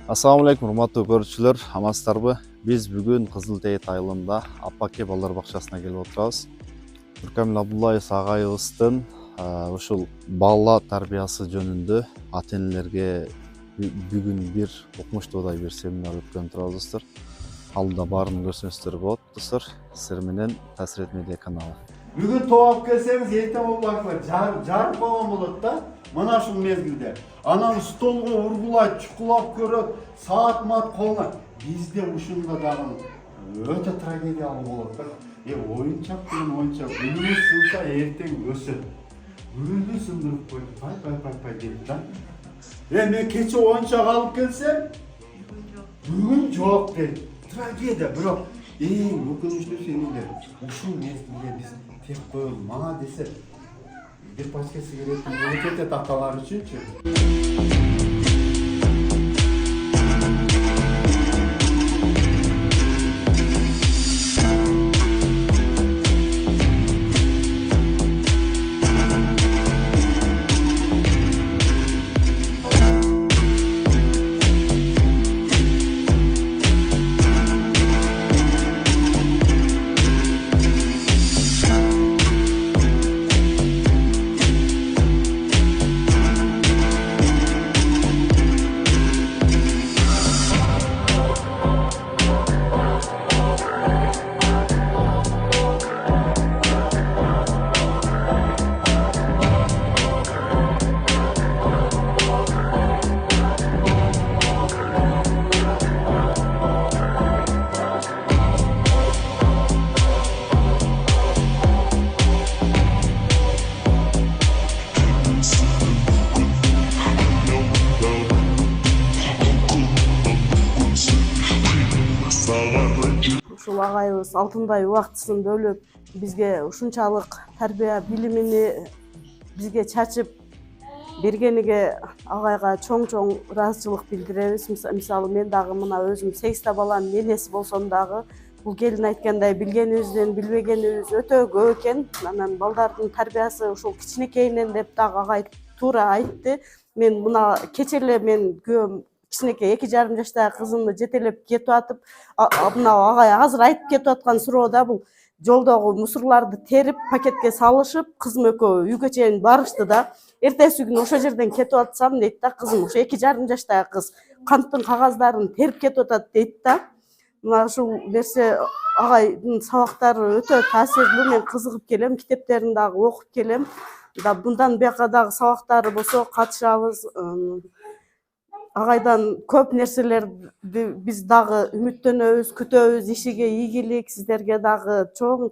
Assalamu alaikum, урматтуу көрүүчүлөр, амансыздарбы? Биз бүгүн Кызыл Тейит айылында Аппаке балдар бакчасына келип отурабыз. Нуркамил Абдуллаев агайыбыздын ушул бала тарбиясы жөнүндө ата-энелерге бүгүн бир укмуштуудай бир семинар өткөрүп турабыз достор. Алдыда баарын көрсөңүздөр болот достор. Сиздер менен Тасирет медиа каналы. Бүгін тоғап келсеңіз, ертең ол бақылар жарып болған болады да, мына шул мезгілде. Анан столға ургулайт, чукулап көрөт, саат мат қолына. Бизде ушунда дагы өтө трагедиялуу болот да. Оюнчак деген оюнчак, бүгүн сынса ертең өсөт. Бүгүндү сындырып койду, пай дейт да. Мен кече оюнчак алып келсем, бүгүн жок дейт. Трагедия, бирок эң өкүнүчтүүсү эмне? Ушул мезгилде биз тек коелу мага десе бир пачка сигарет болуп кетет аталар үчүнчү. Ушул агайыбыз алтындай убактысын бөлүп бизге ушунчалык тарбия билимини бизге чачып бергениге агайга чоң ыраазычылык билдиребиз. Мисалы мен дагы мына өзүм 8 баланын энеси болсом дагы бул келин айткандай билгенибизден билбегенибиз өтө көп экен. Анан балдардын тарбиясы ушул кичинекейинен деп дагы агай туура айтты. Мен мына кече эле мен күйөөм кичинекей 2,5 жаштагы кызымды жетелеп кетип атып, мына агай азыр айтып кетип аткан суроода бул жолдогу мусорларды терип пакетке салышып, кызым экөө үйгө чейин барышты да. Эртеси күнү ошол жерден кетип атсам дейт да, кызым ошо 2,5 жаштагы кыз канттын кагаздарын терип кетип атат дейт да. Мына ушул нерсе агайдын сабактары өтө таасирлүү. Мен кызыгып келем, китептерин дагы окуп келем. Да мындан бияка дагы сабактары болсо катышабыз. Агайдан көп нерселерди биз дагы үмүттөнөбүз, күтөбүз. Ишиге ийгилик, сиздерге дагы чоң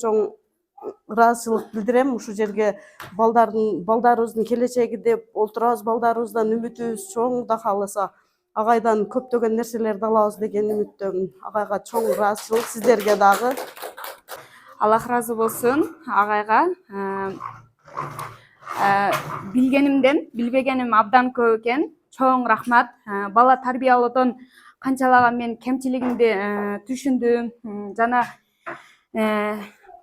ыраазычылык билдирем. Ушул жерге балдарыбыздын келечеги деп олтурабыз, балдарыбыздан үмүтүбүз чоң. Кудай кааласа агайдан көптөгөн нерселерди алабыз деген үмүттөмүн. Агайга чоң ыраазычылык, сиздерге дагы. Аллах ыраазы болсун агайга. Билгенимден билбегеним абдан көп экен. Чоң рахмат. Бала тарбиялоодон канчалаган мен кемчилигимди түшүндүм. Жана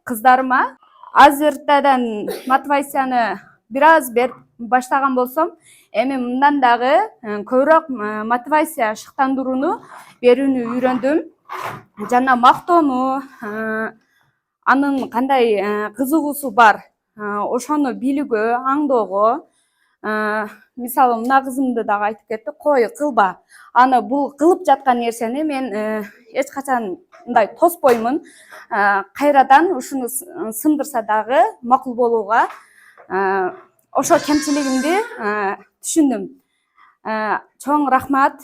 кыздарыма азыртадан мотивацияны бир аз берип баштаган болсом, эми мындан дагы көбүрөөк мотивация, шыктандырууну берүүнү үйрөндүм. Жана мактоону, анын кандай кызыгуусу бар, ошону билүүгө, аңдоого. Мисалы мына кызымды дагы айтып кетти, кой кылба. Аны бул кылып жаткан нерсени мен эч качан мындай тоспоймун. Кайрадан ушуну сындырса дагы макул болууга ошо кемчилигимди түшүндүм. Чоң рахмат.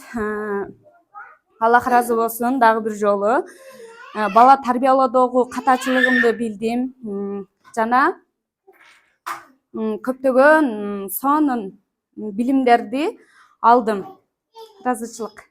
Аллах ыраазы болсун дагы бир жолу. Бала тарбиялоодогу катачылыгымды билдим. Жана көптөгөн сонун билимдерди алдым. Ыраазычылык.